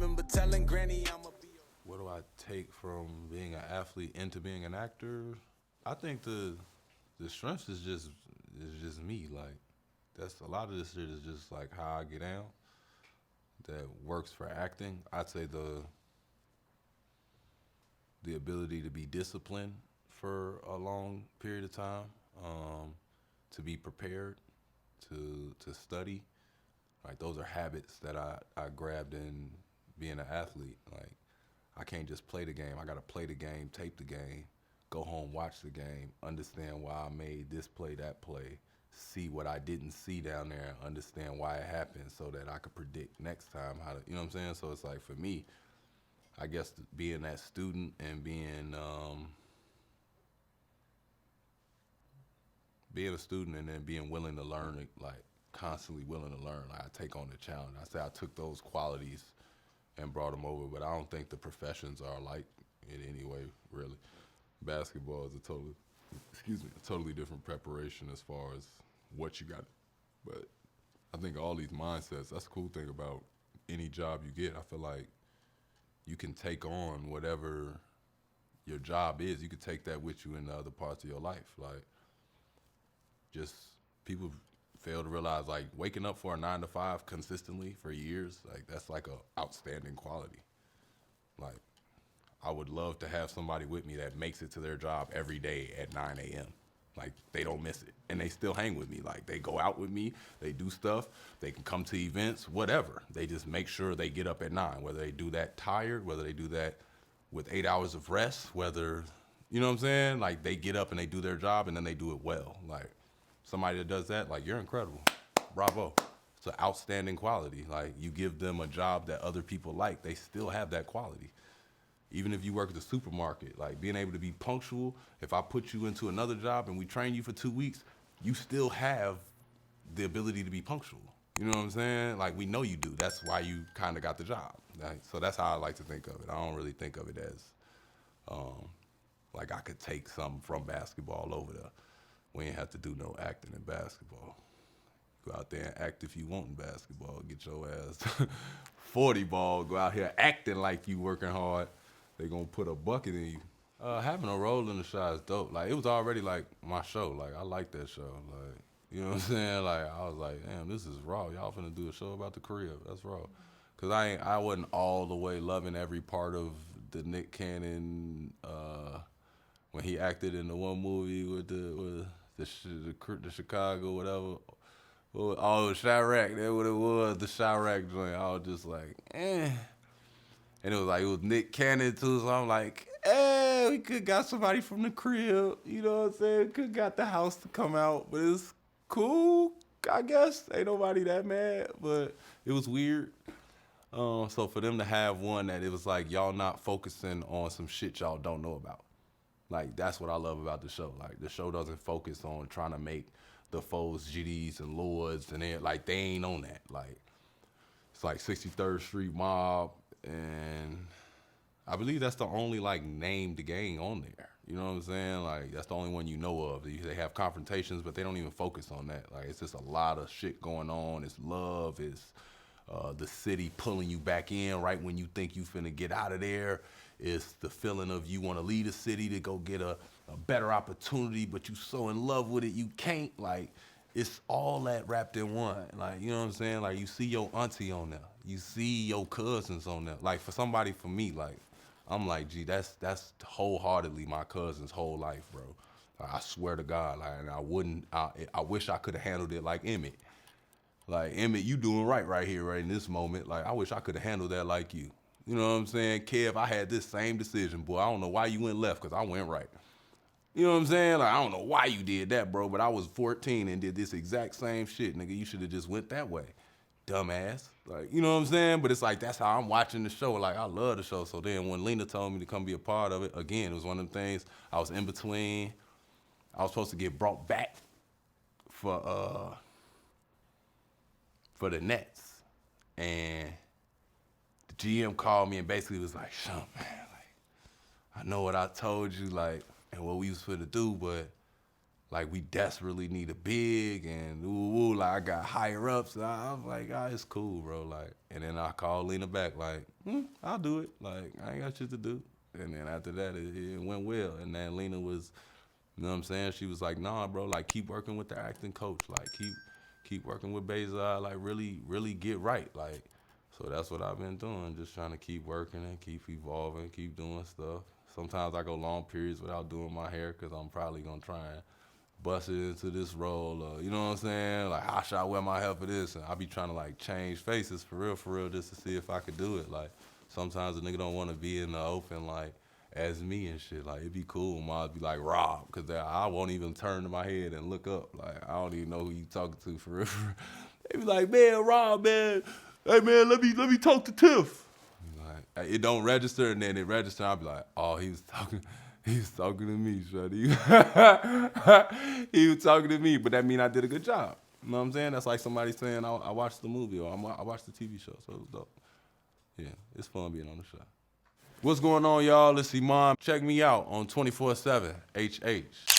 remember telling Granny I'ma be. What do I take from being an athlete into being an actor? I think the strength is just me. Like that's a lot of this shit is just like how I get down. That works for acting. I'd say the ability to be disciplined for a long period of time, to be prepared, to study. Like those are habits that I grabbed in being an athlete. Like I can't just play the game. I gotta play the game, tape the game, go home, watch the game, understand why I made this play, that play, see what I didn't see down there, understand why it happened, so that I could predict next time how to. You know what I'm saying? So it's like for me, I guess being that student and being a student and then being willing to learn, like constantly willing to learn. Like I take on the challenge. I say I took those qualities and brought them over, but I don't think the professions are alike in any way, really. Basketball is a totally different preparation as far as what you got. But I think all these mindsets, that's the cool thing about any job you get. I feel like you can take on whatever your job is. You can take that with you in the other parts of your life. Like, just people fail to realize, like, waking up for a 9 to 5 consistently for years, like, that's like a outstanding quality. Like, I would love to have somebody with me that makes it to their job every day at 9 a.m. Like, they don't miss it. And they still hang with me. Like, they go out with me, they do stuff, they can come to events, whatever. They just make sure they get up at 9, whether they do that tired, whether they do that with 8 hours of rest, whether, you know what I'm saying? Like, they get up and they do their job and then they do it well. Like, somebody that does that, like, you're incredible. Bravo. It's an outstanding quality. Like, you give them a job that other people like, they still have that quality. Even if you work at the supermarket, like being able to be punctual, if I put you into another job and we train you for 2 weeks, you still have the ability to be punctual. You know what I'm saying? Like, we know you do. That's why you kind of got the job. Like, so that's how I like to think of it. I don't really think of it as like I could take something from basketball over there. We ain't have to do no acting in basketball. Go out there and act if you want in basketball. Get your ass 40 ball. Go out here acting like you working hard. They gonna put a bucket in you. Having a role in the show is dope. Like, it was already like my show. Like, I like that show. Like, you know what I'm saying? Like, I was like, damn, this is raw. Y'all finna do a show about the crib. That's raw. Cause I wasn't all the way loving every part of the Nick Cannon when he acted in the one movie with the Chicago whatever. Oh, Chirac. That's what it was. The Chirac joint. I was just like, eh. And it was Nick Cannon too, so I'm like, we could got somebody from the crib, you know what I'm saying? Could got the house to come out, but it's cool, I guess. Ain't nobody that mad, but it was weird. So for them to have one that it was like y'all not focusing on some shit y'all don't know about. Like, that's what I love about the show. Like, the show doesn't focus on trying to make the foes GDs and Lords, and they ain't on that. Like, it's like 63rd Street Mob, and I believe that's the only, like, named gang on there. You know what I'm saying? Like, that's the only one you know of. They have confrontations, but they don't even focus on that. Like, it's just a lot of shit going on. It's love. It's the city pulling you back in right when you think you finna get out of there. It's the feeling of you want to leave the city to go get a better opportunity, but you so in love with it you can't. Like, it's all that wrapped in one. Like, you know what I'm saying? Like, you see your auntie on there. You see your cousins on there. Like, for somebody, for me, like, I'm like, gee, that's wholeheartedly my cousin's whole life, bro. Like, I swear to God, like, and I wish I could have handled it like Emmett. Like, Emmett, you doing right here, right in this moment. Like, I wish I could have handled that like you. You know what I'm saying? Kev, I had this same decision, boy. I don't know why you went left, because I went right. You know what I'm saying? Like, I don't know why you did that, bro, but I was 14 and did this exact same shit, nigga. You should have just went that way, dumbass. Like, you know what I'm saying? But it's like, that's how I'm watching the show. Like, I love the show. So then when Lena told me to come be a part of it, again, it was one of them things. I was in between. I was supposed to get brought back for the Nets. And the GM called me and basically was like, Shump, man, like, I know what I told you, like, and what we was finna do, but like, we desperately need a big, and ooh, Like I got higher ups. I was like, it's cool, bro. Like, and then I called Lena back, like, I'll do it. Like, I ain't got shit to do. And then after that, it went well. And then Lena was, you know what I'm saying? She was like, nah, bro, like keep working with the acting coach. Like keep working with Beza. Like really get right. Like, so that's what I've been doing. Just trying to keep working and keep evolving, keep doing stuff. Sometimes I go long periods without doing my hair because I'm probably gonna try and bust it into this role. You know what I'm saying? Like, how should I wear my hair for this? And I be trying to like change faces for real, just to see if I could do it. Like, sometimes a nigga don't want to be in the open like as me and shit. Like, it'd be cool. Might be like Rob, because I won't even turn to my head and look up. Like, I don't even know who you talking to for real. They be like, man, Rob, man. Hey, man, let me talk to Tiff. Like, it don't register, and then it registers. I'll be like, oh, he was talking to me, shorty. He was talking to me, but that mean I did a good job. You know what I'm saying? That's like somebody saying I watched the movie or I watched the TV show, so it was dope. Yeah, it's fun being on the show. What's going on, y'all? It's Iman. Check me out on 24/7 HH.